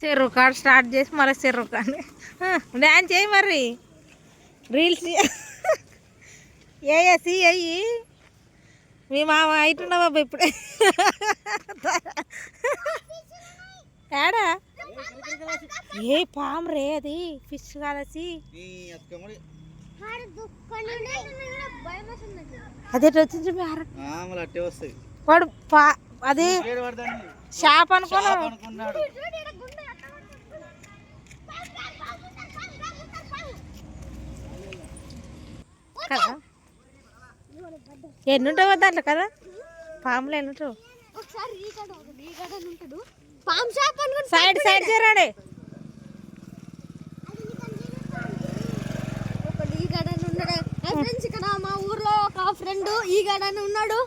చెరువు కాడ స్టార్ట్ చేసి మళ్ళీ చెరువు కానీ డ్యాన్స్ చేయి మరి రీల్స్ ఏసి అయ్యి మీ మామ అయితుండ బాబా ఇప్పుడే ఏడా ఏ పాము రే అది ఫిష్ కాదసి అదే వచ్చింది వాడు అది షాప్ అనుకున్నాడు. కదా ఎన్నుంటావు దాంట్లో కదా పాములు ఎన్నుంటావు సైడ్ సైడ్ చేరాడే ఇక్కడ మా ఊర్లో ఒక ఫ్రెండ్ ఈ గడని ఉన్నాడు.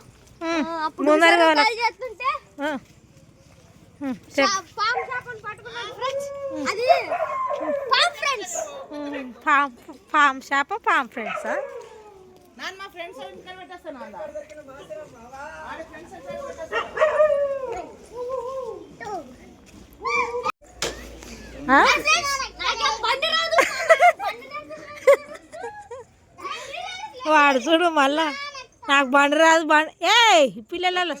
పామ్ షాప్ పామ్ ఫ్రెండ్స్ వాడు చూడు మళ్ళా నాకు బండి రాదు బండి ఏ పిల్లలు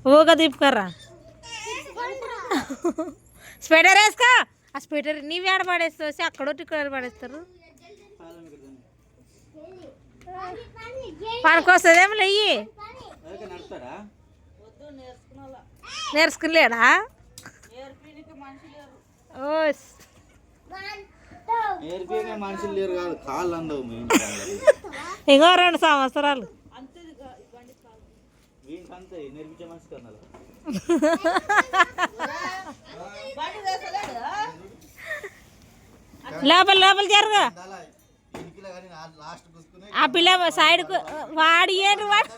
ఊగా తిప్పుకర్రా స్వెటర్ వేసుకో ఆ స్వెటర్ నీవి ఆడ పడేస్తావు అక్కడోటి ఇక్కడ పడేస్తారు పనికొస్తుందేమో లెయ్యి నేర్చుకులేడా ఇంకో 2 సంవత్సరాలు లోపల లోపల జరుగు ఆ పిల్ల సైడ్కు వాడి ఏంటి వాడు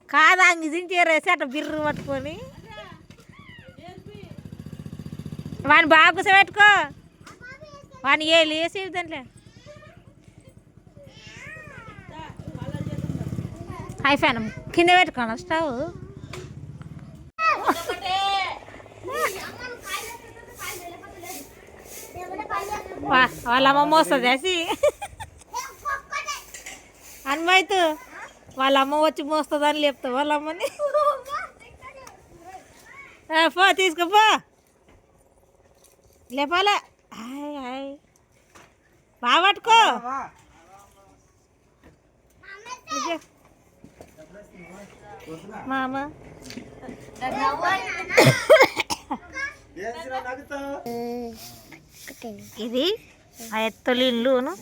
కాదు అంగి దించేరేసి అట్లా బిర్రు పట్టుకొని వాడిని బాగా కూర్చోబెట్టుకో వాడిని వేసి దాంట్లో హై ఫ్యాన్ కింద పెట్టుకోను స్టవ్ వాళ్ళ అమ్మమ్మ వస్తుంది వేసి అనుమైతు వాళ్ళ అమ్మ వచ్చి మోస్తుందని లేపుతావు వాళ్ళ అమ్మని పో తీసుకోపో లేపాలే హాయ్ హాయ్ బాగా పట్టుకో మామ ఇది మా ఎత్తోలి ఇల్లును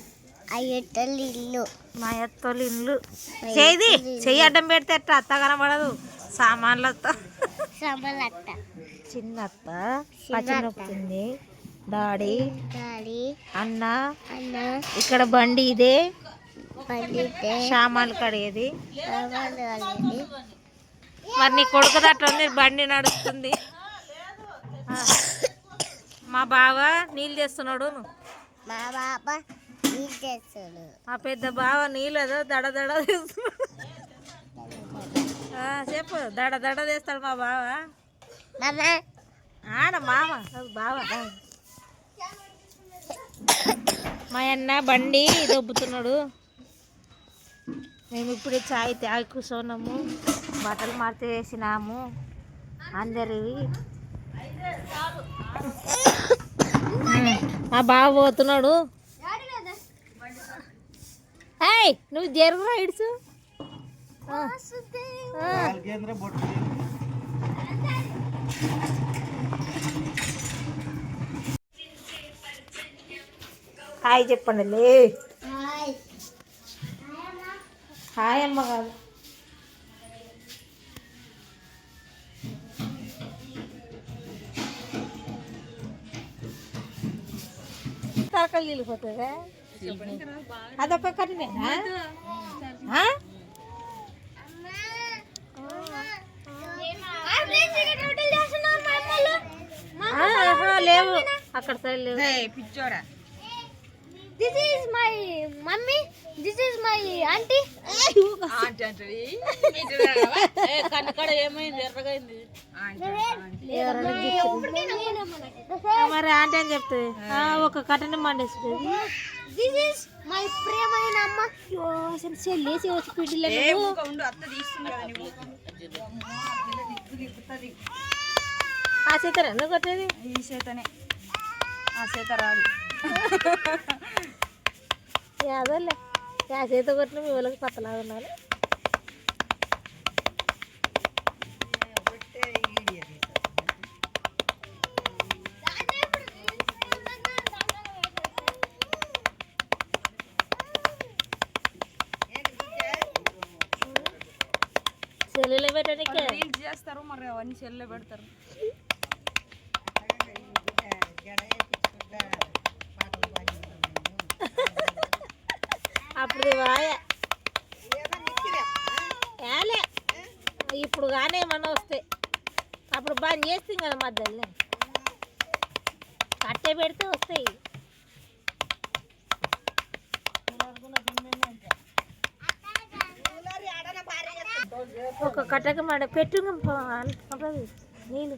మా ఎత్తోలి ఇల్లు చేయి చెయ్యి అడ్డం పెడితే అట్ట అత్త కనబడదు సామాన్లతో చిన్న అత్త పచ్చినొప్పుతుంది డాడీ అన్న ఇక్కడ బండి ఇదే సామాన్లు కడిగేది మరి నీ కొడుకుది అట్లా ఉంది బండి నడుస్తుంది మా బావ నీళ్ళు చేస్తున్నాడు మా పెద్ద బావ నీళ్ళు ఏదో దడ దడ తీస్తున్నాడు చెప్పు దడ దడ తీస్తాడు మా బావ ఆడ మామ బావ మా అన్న బండి దొబ్బుతున్నాడు మేము ఇప్పుడు చాయ్ తాగి కూర్చున్నాము బట్టలు మార్చి వేసినాము అందరివి మా బావ పోతున్నాడు ఏయ్ నువ్వు జరుగురా ఇడ్సు హాయ్ చెప్పండి లే హాయ్ అమ్మ కాదు తరకాలు వెళ్ళిపోతుందా అదొక కట్టినేనా లేవు అక్కడ సైడ్ లేవు పిచ్చోడా. This is my mummy. This is my aunty. కన్నకడ ఏమైంది ఎర్రగైంది మరి ఆంటీ అని చెప్తుంది ఒక కట్టని మండేస్తుంది. దిస్ ఇస్ మై ప్రియమైన అమ్మ. అసలు చెల్లేసి వచ్చి పిడ్డలేదు. ఆ చేత ఎందుకు కొట్టేది? ఈ చేతనే ఆ చేత రాదు. యాదోలే ఆ చేత కొట్టిన మీ వాళ్ళకి పత్తలాగా ఉండాలి. సెల్లులో పెట్టడానికి రీల్స్ చేస్తారు మరి అవన్నీ సెల్లో పెడతారు. అప్పుడు వాయే ఇప్పుడు కానీ ఏమన్నా వస్తాయి అప్పుడు బంద్ చేస్తాం కదా మధ్యలో కట్టే పెడితే వస్తాయి. ఒక కట్టక మాట పెట్టు నీళ్ళు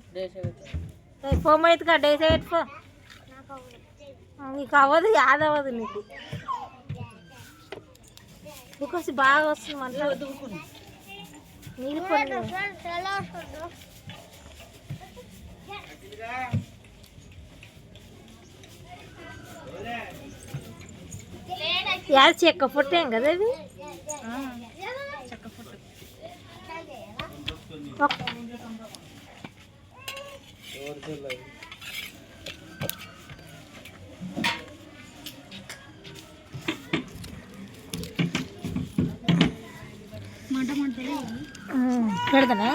ఫోమ్ అయితే డేసే పెట్టుకో. నీకు అవ్వదు యాదవ్వదు నీకు ఇంకొచ్చి బాగా వస్తుంది మంట నీళ్ళు కొన్ని యాది చెక్క పుట్టేం కదా అవి పెడతానా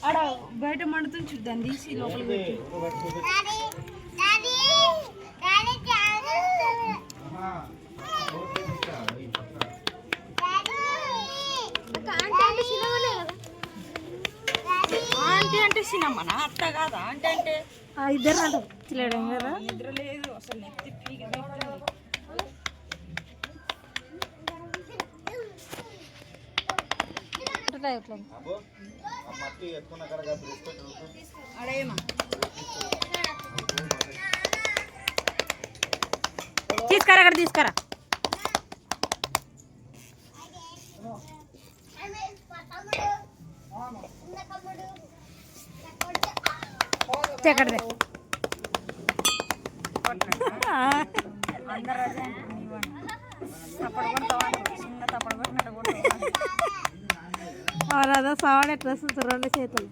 ఆడ బయట మండుతుంది చూద్దాం తీసి లోపల పెట్టి. ఆంటీ అంటే సినిమానా అత్త కాదా ఆంటీ అంటే? ఇద్దరు అంటే చిల్లడం కదా నిద్ర లేదు అసలు నెత్తి పీకి తీసుకురా అక్కడ తీసుకురా. ఎక్కడదే అందరూ అదే తప్పడు కొడతావా చిన్న తప్పడు కొట్టినట్టు కొడతావా? అదో సవాడు ఎట్లా వస్తుంది రెండు చేతులు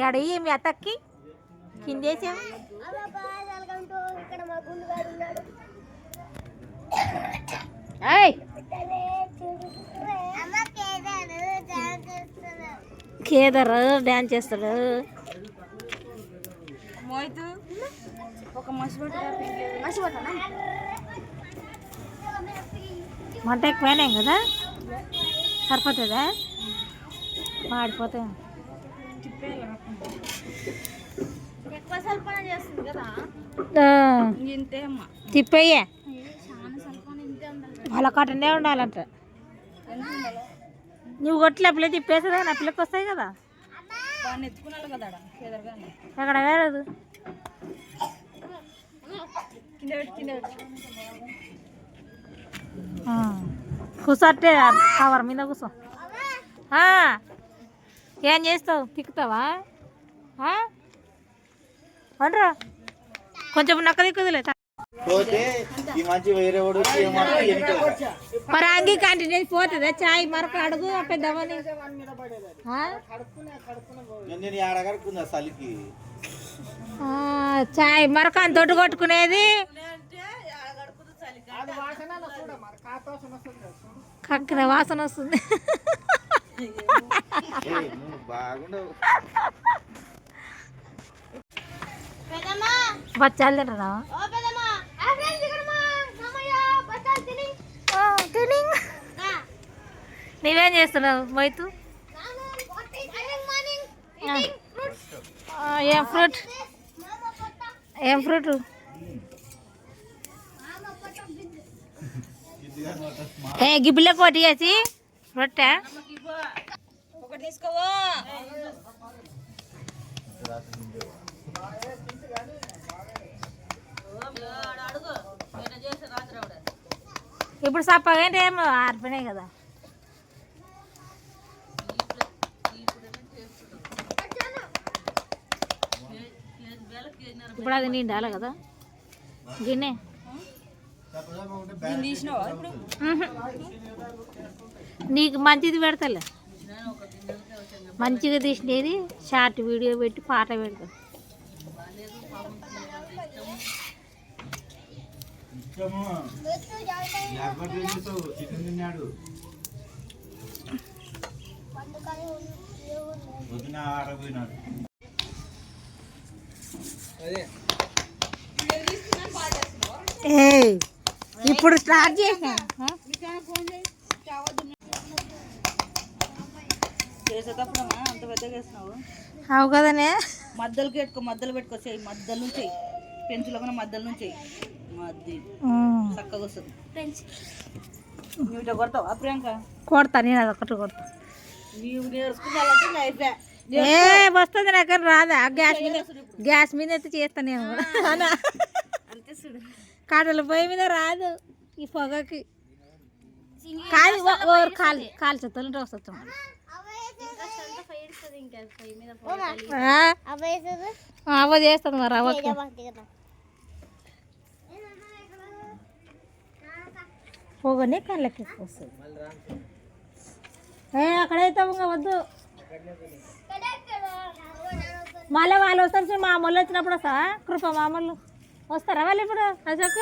అడిగి మీ అత్తకి కిందేసాము. కేదార్ డ్యాన్స్ చేస్తాడు. మోయితు ఒక మసిబట్టు మంట ఎక్కువైనాయి కదా సరిపోతుందా మాడిపోతాయి. ఎక్కువ సల్పన చేస్తుంది కదా ఇంతే అమ్మ తిప్పయ్యా చాలా సల్పన ఇంతే ఉండాలి. వాళ్ళ కట్టనే ఉండాలంట. నువ్వు కొట్టిన పిల్ల తిప్పేస్తుందా నా పిల్లకి వస్తాయి కదా దాన్ని ఎత్తుకున్నాడు కదా ఎదరగానే ఎక్కడ వేరదు కింద పెట్టి కింద పెట్టి కూర్చోట్టే కవర్ మీద కూర్చో. ఏం చేస్తావు తిక్కుతావా అంటారా కొంచెం నక్క దిక్కుదులే మరి అంగీ కంటిన్యూ పోతుందా చాయ్ మరొక అడుగు పెద్దమని చాయ్ మరొక తొట్టు కొట్టుకునేది కక్కిన వాసన వస్తుంది. బచ్చాలు తింటారా నీవేం చేస్తున్నావు మైతు? ఏం ఫ్రూట్ ఏ గిబ్బిలో కోటి వేసి రొట్టె ఒకటి తీసుకోవా. ఇప్పుడు సప్పగా ఏంటి ఏమో ఆరిపోయినాయి కదా. ఇప్పుడు అది నిండాలి కదా గిన్నె. తీసినావా ఇప్పుడు? నీకు మంచిది పెడతలే, మంచిగా తీసినది షార్ట్ వీడియో పెట్టి పాట పెడతా. ఇప్పుడు స్టార్ట్ చేసా చేసేటప్పుడమ్మా అంత పెద్దగా వేసినావు. అవు కదనే. మద్దలు పెట్టుకో చెయ్యి, మద్దల నుంచి చెయ్యి, పెంచులో కన్నా మద్దల నుంచి చెయ్యి. అది చక్కగా వస్తుంది. నువ్వు ఇట్లా కొడతావా ప్రియాంక? కొడతా, నేను అది ఒకటి కొడతా. నీవు నేర్చుకున్నా అయిపోయా. వస్తుంది నాకు రాదా. గ్యాస్ మీద అయితే చేస్తాను నేను కూడా. కట్టెల పొయ్యి మీద రాదు ఈ పొగకి. కాదు కాల్చేస్తుంటే వస్తుంది. అవ్వ చేస్తుంది మరి అవ్వ. పొగనే కళ్ళకి వస్తుంది. అక్కడైతే వద్దు. మళ్ళీ వాళ్ళు వస్తారు. మా అమ్మలు వచ్చినప్పుడు వస్తా. కృప మా అమ్మలు వస్తారా వాళ్ళు ఇప్పుడు? అశోక్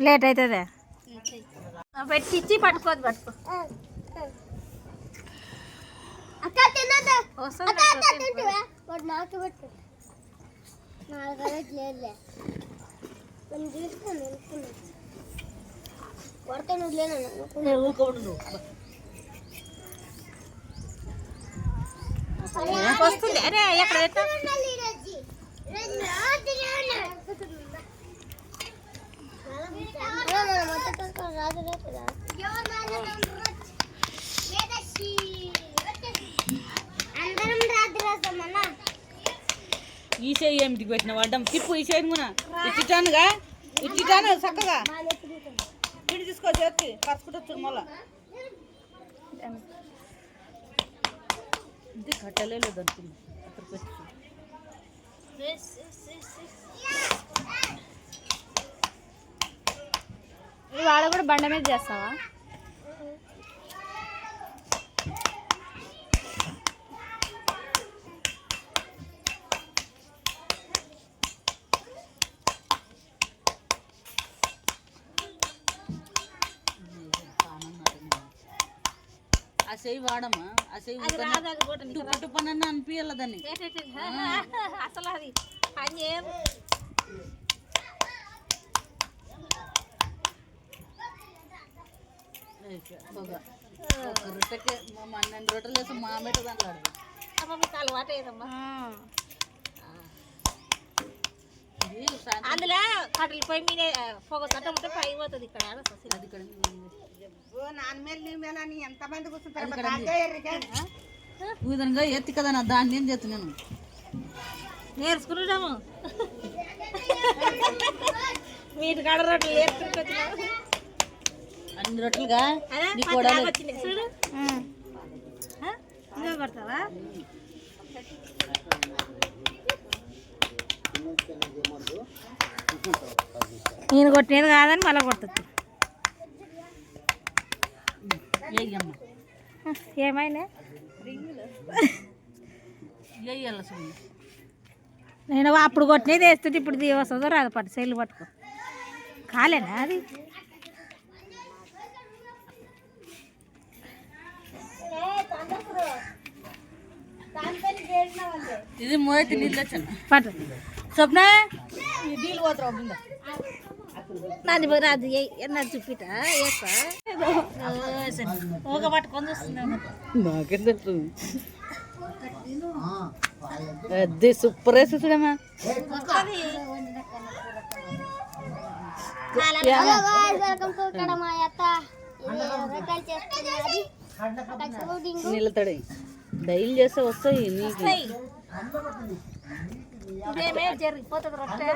లేట్ అవుతుందా? పెట్టించి పట్టుకో. వస్తుంది. అరే ఎక్కడ ఈ చేయి ఏమిటికి పెట్టిన అడ్డం తిప్పు. ఈ చేయి కూడా ఇచ్చిటానుగా, ఇచ్చిటాను చక్కగా పిడి తీసుకో చేతి కరుచుకుంటూ మళ్ళా. ఇది కట్టలే లేదు అనుకుంది. అక్కడ పెట్టి వాడ కూడా బండ మీద చేస్తావా? ఆ చెయ్యి వాడమ్మా. ఆ చెయ్యి టుప్పనన్నా అనిపించాల దాన్ని. అసలు అది పని చేయదు. రొట్టెకి 2 రొట్టెలు వేసి మా మెట్ట దాంట్లో మీకు అలవాటు అయ్యేదమ్మా. అందులో కట్టెల పొయ్యి మీద పొగ కట్టమంటే పై పోతుంది. ఇక్కడ అది ఇక్కడ విధంగా ఎత్తి కదా నా దాన్ని ఏం చేస్తున్నాను నేర్చుకుంటాము. మీరు కాడ రొట్టెలు నేర్చుకుంటున్నాము. అన్ని రొట్టెలుగా చూడు పడతావా? నేను కొట్టినది కాదని మళ్ళీ కొడుతుంది. ఏమైనా నేను అప్పుడు కొట్టినది వేస్తుంటే ఇప్పుడు వస్తుందో రాదు. పట్టు సెల్లు పట్టుకో. కాలేనా అది? ఇది మోయితే నీళ్ళు వచ్చాను. పట్టు స్వప్న నీళ్ళు పోతావు. నాది రాదు ఎన్నది చూపిట ఒక పట్టుకొని చూస్తున్నాను. నాకేం తెలుస్తుంది. అదే సూపర్ వేసి చూడమ్మా. హలో గాయ్స్ వెల్కమ్ టు ఇక్కడ మా అత్త ఇది రొట్టెలు చేస్తుంది అది నిలతడి డైల్ చేస్తే వస్తాయి నీకు ఇదేమే జరిగిపోతుంది రొట్టె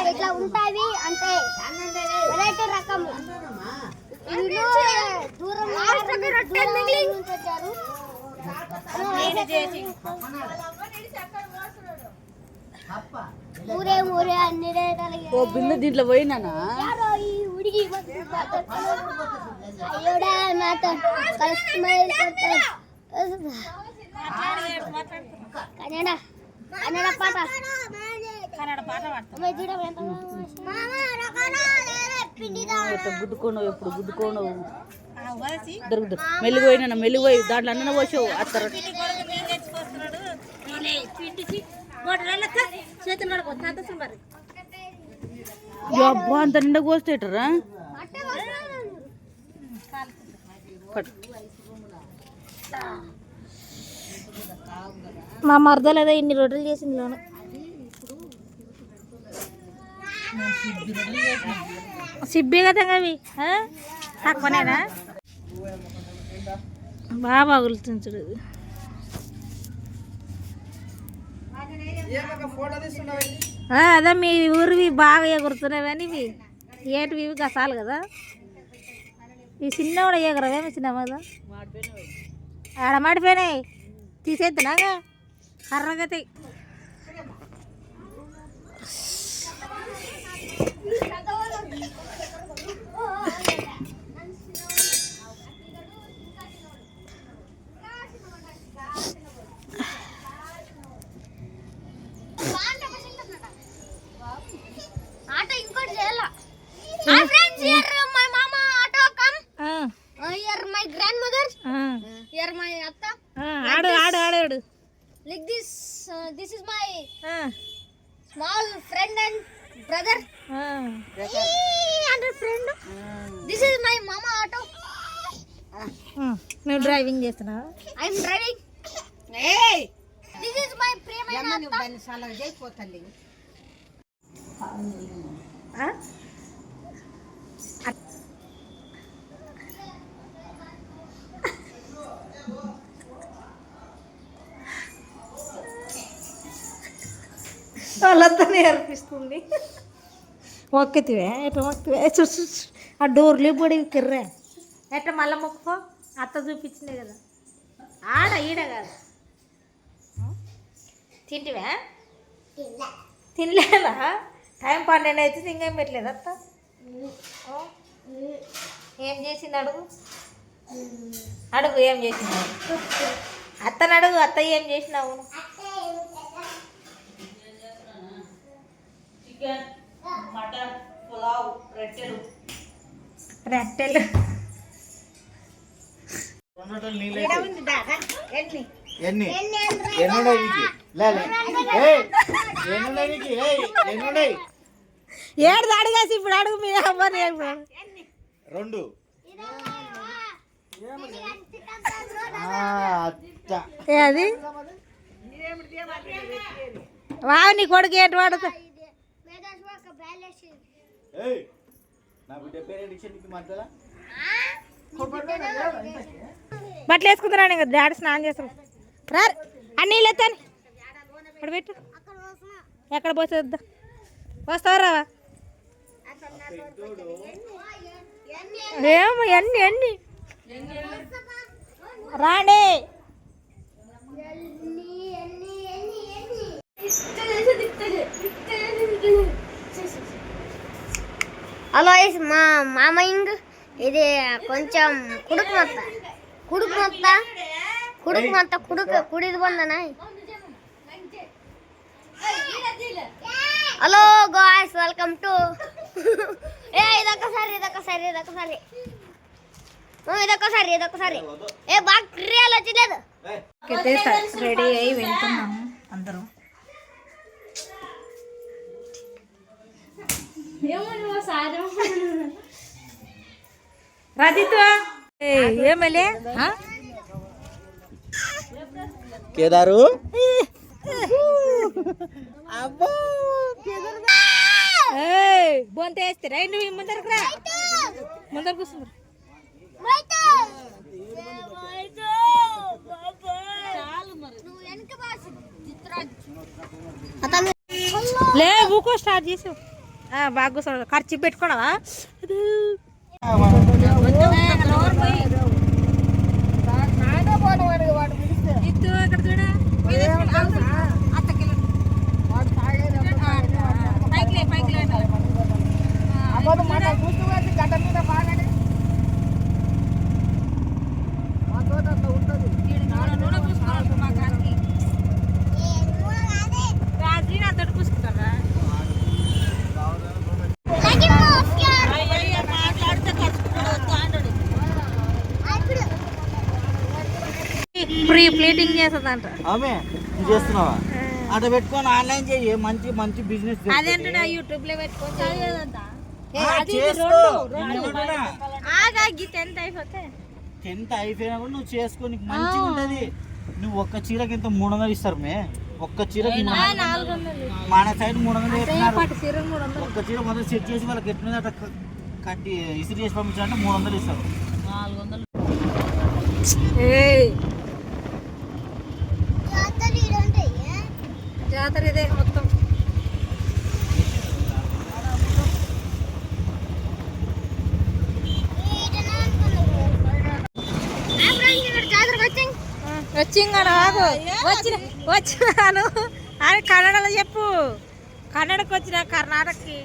ఇట్లా ఉంటాయి అంటే వెరైటీ రకం దూరం నుంచి వచ్చారు ఊరే ఊరే అన్ని ఓ బిందె దీంట్లో పోయినానా ఉడికి అయ్యోడా నాతో స్మైల్ కన్నడ కన్నడ పాట గుద్దుకోనవు ఎప్పుడు గుద్దుకోనవు దొరుకుదు మెల్లిగి పోయినా మెల్లిగి పోయి దాంట్లో అన్న పోసావు అత్తరు అబ్బా అంత నిండా కోస్తేటరా మా మరదలేదా ఇన్ని రొట్టెలు చేసింది లోన సిబ్బి కదా అవి తక్కువనేనా బాగా పగులుతుంచుడు అదే మీ ఊరివి బాగా ఎగురుతున్నాయి అని ఇవి ఏటివి ఇవి గసాలు కదా ఈ చిన్న కూడా ఎగరవేమి చిన్న కదా ఆడ మాడిపోయినాయి తీసేద్దునాగా కర్రగతాయి ఆటో ఇంకోటి చేయాల హాయ్ ఫ్రెండ్స్ హియర్ మై మామా auto come here my grand mother here my అత్త ఆడు ఆడు ఆడాడు like this is my small friend and brother and friend this is my మామా ఆటో నువ్వు డ్రైవింగ్ చేస్తున్నావా I am driving this is my ప్రియమైన అత్త వాళ్ళంతా నేర్పిస్తుంది మొక్కితివే ఎట్లా మొక్కివే చూసు ఆ డోర్లు పొడి కిర్రే ఎట్లా మళ్ళీ మొక్కుకో అత్త చూపించింది కదా ఆడ ఈడ కాదు తింటివే తినలేదా టైం 12 అయితే ఇంకేం పెట్టలేదు అత్త ఏం చేసింది అడుగు అడుగు ఏం చేసినావు అత్తను అడుగు అత్త ఏం చేసినావు చికెన్ మటన్ పులావ్ రొట్టెలు రొట్టెలు ఏడు అడిగేసి ఇప్పుడు అడుగు మీ అమ్మని రెండు అది వావ్ నీ కొడుకు ఏంటి వాడుతా బట్టలు వేసుకుంటారా ఇంకా డాడీ స్నానం చేస్తాం రా అన్నీ లేతాను ఇక్కడ పెట్టు ఎక్కడ పోసేద్దా వస్తావా రావా ఏమో ఎన్ని ఎన్ని రాండి హలో మా మామయ్య ఇది కొంచెం కుడిది ಬಂದನ హలో గాయ్స్ వెల్కమ్ టు ఇదొక్కసారి ఏ బాగా క్రియాలు వచ్చిలేదు రెడీ అయ్యి వెళ్తున్నాము అందరం రాజిత్వ ఏమలే కేదారు అబ్బో బొంత వేస్తారా నువ్వు ముందరకు రా ముందర కూర్చున్నారు లే ఊకో స్టార్ట్ చేసావు బాగా కూర్చోడు ఖర్చు పెట్టుకోవడవా ఇక్కడ చూడ ప్రీ ప్లేటింగ్ చేస్తుందంట ఆమె చేస్తున్నావా అట్లా పెట్టుకొని ఆన్లైన్ చేయి మంచి మంచి బిజినెస్ అదేంటా యూట్యూబ్ లో పెట్టుకోవచ్చు 10th అయిపోయినా కూడా నువ్వు చేసుకో నీకు మంచిగా ఉంటది నువ్వు ఒక్క చీరకి ఎంత 300 ఇస్తారు మే ఒక్క చీరకి మన సైడ్ 300 చెప్తున్నారు ఒక్క చీర మొదలు సెట్ చేసి వాళ్ళకి ఎట్లా అట్లా కట్టి ఇస్త్రీ చేసి పంపించాలంటే 300 ఇస్తారు 400 జాతర ఇదే మొత్తం వచ్చినాను అని కన్నడలో చెప్పు కన్నడకు వచ్చిన కర్ణాటకకి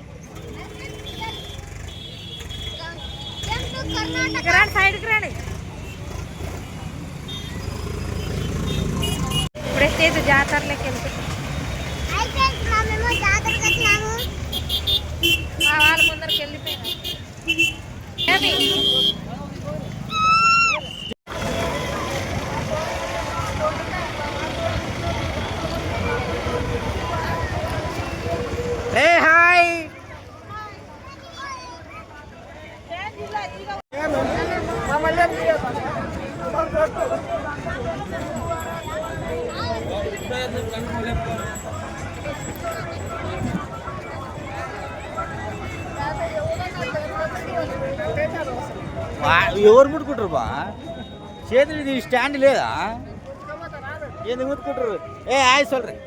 రాండి సైడ్కి రండి ఇప్పుడే స్టేజ్ జాతరలోకి వెళ్తుంది వాళ్ళ ముందరికి వెళ్ళిపోయినా హాయ్ ఎవరు ముట్టుకుంటారు బా చేతులు ఇది స్టాండ్ లేదా ఎందుకు ముట్టుకుంటారు హాయ్ சொல்றேன்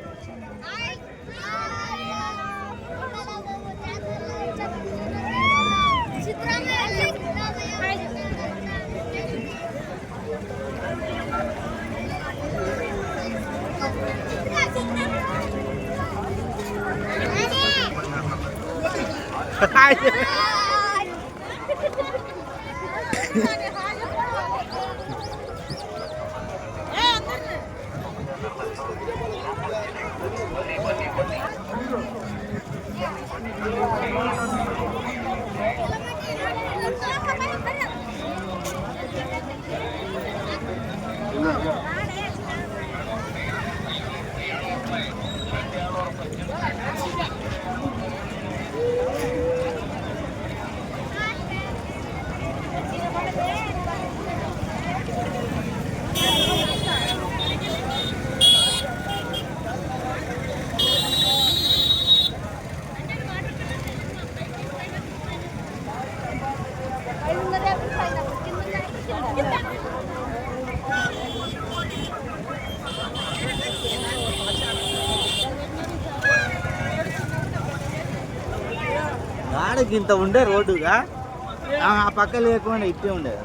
గాడికి ఇంత ఉండే రోడ్డుగా ఆ పక్క లేకుండా ఇట్టే ఉండేది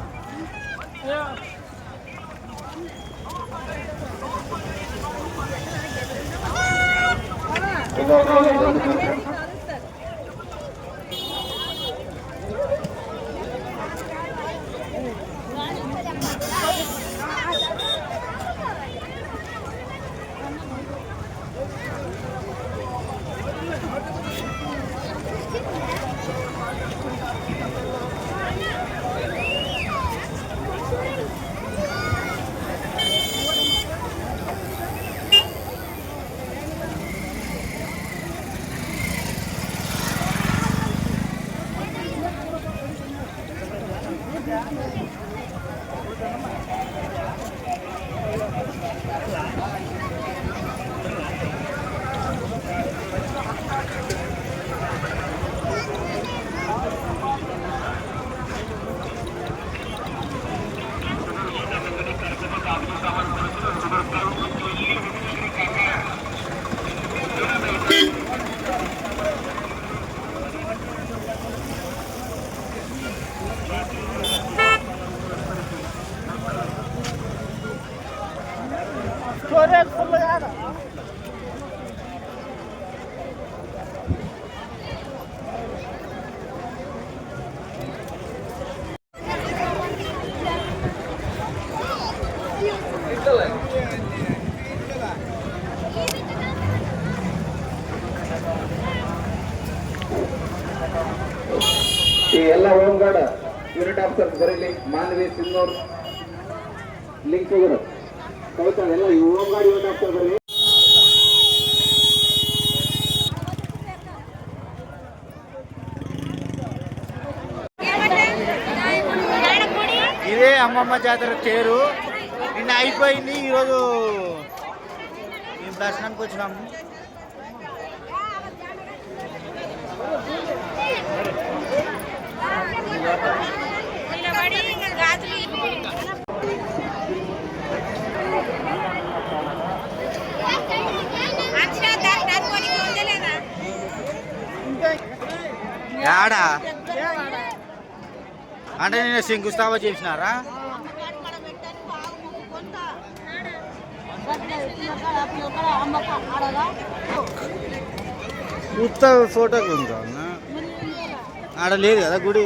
ಈ ಎಲ್ಲ ಹೋಮ್ಗಾರ್ಡ್ ಯೂನಿಟ್ ಆಫೀಸರ್ ಬರೀಲಿ. ಮಾನವಿ ಸಿನ್ನೂರ್ ಲಿಂಕೂರು ಕವಿತಾ ಎಲ್ಲ ಈ ಹೋಮ್ಗಾರ್ಡ್ ಯೂನಿಟ್ ಆಫೀಸರ್ ಬರಲಿ. ఇదే అమ్మమ్మ జాతర తేరు. నిన్న అయిపోయింది, ఈరోజు మేము దర్శనానికి వచ్చినాము. యాడా అంటే నేను శంకుస్థాపన చేసినారా? ఉత్త ఫోటోకి ఉందా? ఆడ లేదు కదా గుడి.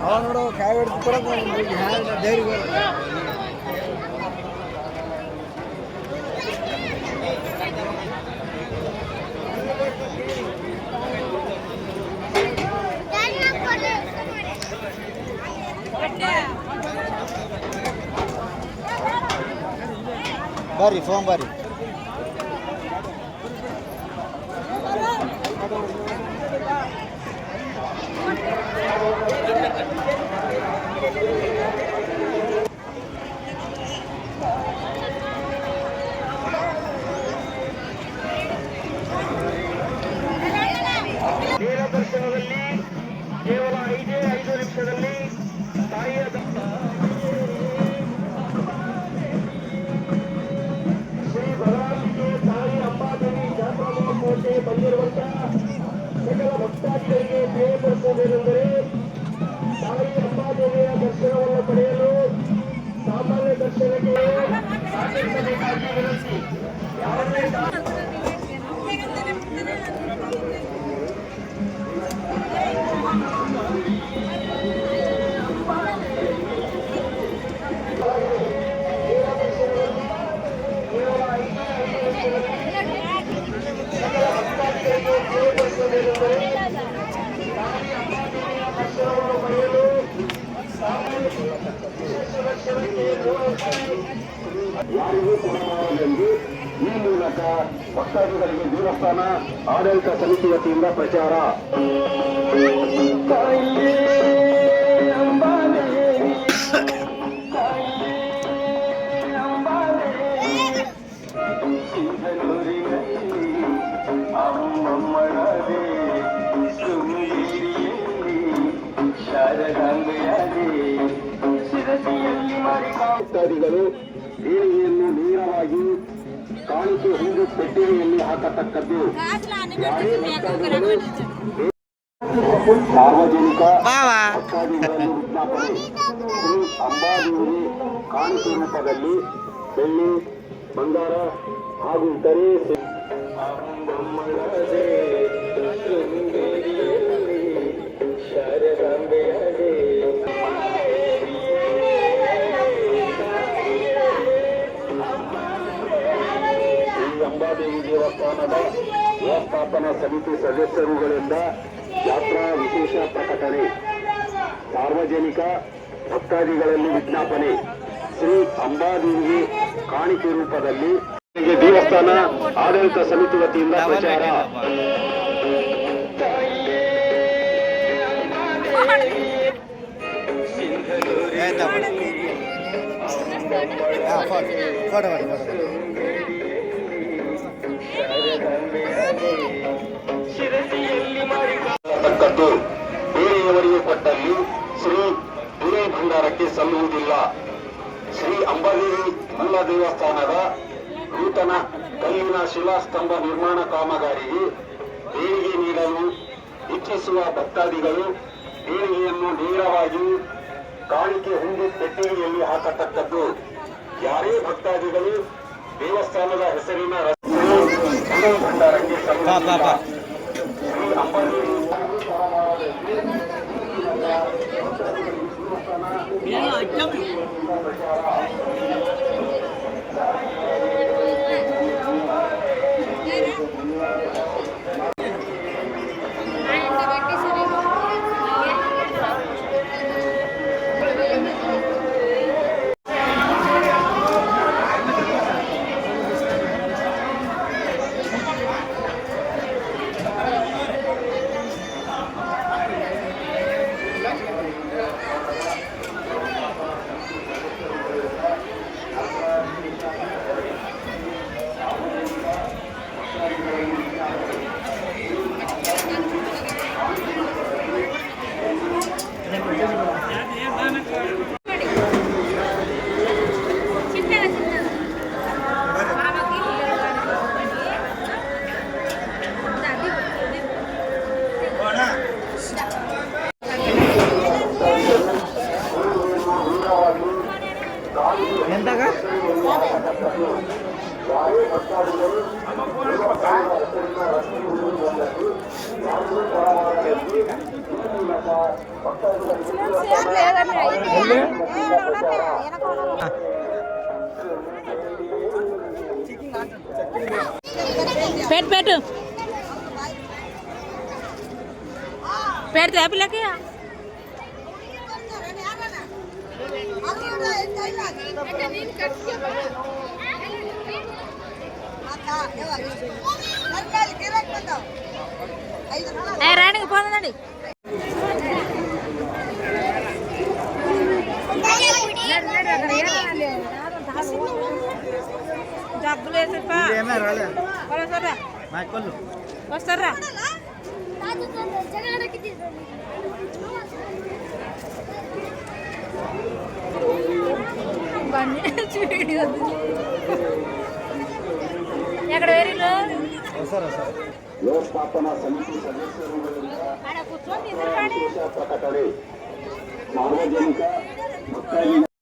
ಅವನು ಕಾಯಿ ಹೊಡೆದು ಧೈರ್ಯ ಬರ್ರಿ ಫೋನ್ ಬರ್ರಿ. ದರ್ಶನದಲ್ಲಿ ಕೇವಲ 5 ನಿಮಿಷದಲ್ಲಿ ತಾಯಿಯ ಶ್ರೀ ಭಗವಾನಿಗೆ ತಾಯಿ ಅಂಬಾದೇವಿ ಜಾತ್ರಾ ಮಹೋತ್ಸವಕ್ಕೆ ಬಂದಿರುವಂತಹ ಸಕಲ ಭಕ್ತಾದಿಗಳಿಗೆ ತಿಳಿಯಪಡಿಸುವುದೇನೆಂದರೆ ತಾಯಿ ಅಂಬಾದೇವಿಯ ದರ್ಶನವನ್ನು ಪಡೆಯಲು ಸಾಮಾನ್ಯ ದರ್ಶನಕ್ಕೆ ಆಗಮಿಸಬೇಕಾಗಿ ವಿನಂತಿ. ಯಾವುದೇ ಯಾರಿಗೂ ಕೊಡಬಾರದೆಂದು ಈ ಮೂಲಕ ಭಕ್ತಾದಿಗಳಿಗೆ ದೇವಸ್ಥಾನ ಆಡಳಿತ ಸಮಿತಿ ವತಿಯಿಂದ ಪ್ರಚಾರ. ಭಕ್ತಾದಿಗಳು ಏಣಿಯನ್ನು ನೇರವಾಗಿ ಕಾಣಿಕೆ ಹಿಂದು ಪೆಟ್ಟಿಗೆಯಲ್ಲಿ ಹಾಕತಕ್ಕದ್ದು. ಯಾರೇ ಭಕ್ತಾದಿಗಳು ಸಾರ್ವಜನಿಕ ಭಕ್ತಾದಿಗಳಲ್ಲಿ ವಿಜ್ಞಾಪನೆ ಶ್ರೀ ಅಂಬಾದೇವಿ ಕಾಣಿಕೆ ರೂಪದಲ್ಲಿ ಬೆಳ್ಳಿ ಬಂಗಾರ ಹಾಗೂ ಇತರೆ ಅಂಬಾದೇವಿ ದೇವಸ್ಥಾನದ ವ್ಯವಸ್ಥಾಪನಾ ಸಮಿತಿ ಸದಸ್ಯರುಗಳಿಂದ ಯಾತ್ರಾ ವಿಶೇಷ ಪ್ರಕಟಣೆ. ಸಾರ್ವಜನಿಕ ಭಕ್ತಾದಿಗಳಲ್ಲಿ ವಿಜ್ಞಾಪನೆ ಶ್ರೀ ಅಂಬಾದೇವಿಗೆ ಕಾಣಿಕೆ ರೂಪದಲ್ಲಿ ದೇವಸ್ಥಾನ ಆಡಳಿತ ಸಮಿತಿ ವತಿಯಿಂದ ಪ್ರಚಾರ. ತಕ್ಕದ್ದು ಬೇರೆಯವರಿಗೆ ಕೊಟ್ಟಲ್ಲಿ ಶ್ರೀ ದುರೈ ಭಂಡಾರಕ್ಕೆ ಸಲ್ಲುವುದಿಲ್ಲ. ಶ್ರೀ ಅಂಬಾದೇವಿ ಮೂಲ ದೇವಸ್ಥಾನದ ನೂತನ ಕಲ್ಲಿನ ಶಿಲಾಸ್ತಂಭ ನಿರ್ಮಾಣ ಕಾಮಗಾರಿಗೆ ದೇಣಿಗೆ ನೀಡಲು ಇಚ್ಛಿಸುವ ಭಕ್ತಾದಿಗಳು ದೇಣಿಗೆಯನ್ನು ನೇರವಾಗಿ ಕಾಣಿಕೆ ಹುಂಡಿ ಪೆಟ್ಟಿಗೆಯಲ್ಲಿ ಹಾಕತಕ್ಕದ್ದು. ಯಾರೇ ಭಕ್ತಾದಿಗಳು ದೇವಸ್ಥಾನದ ಹೆಸರಿನ ದುರೈ ಭಂಡಾರಕ್ಕೆ ಸಲ್ಲುವುದಿಲ್ಲ. ಶ್ರೀ ಅಂಬಾದೇವಿ ఎంతగా పెట్టు పెట్టు పెడితే పిల్లకి రానికి పోదండి. డబ్బులు వేసా వస్తారా ఎక్కడ వేరేలో వ్యవస్థాపనా సమితి సదస్యరుಗಳಿಂದ ಪ್ರಕಟಣೆ. ಸಾರ್ವಜನಿಕ ಭಕ್ತಾದಿಗಳ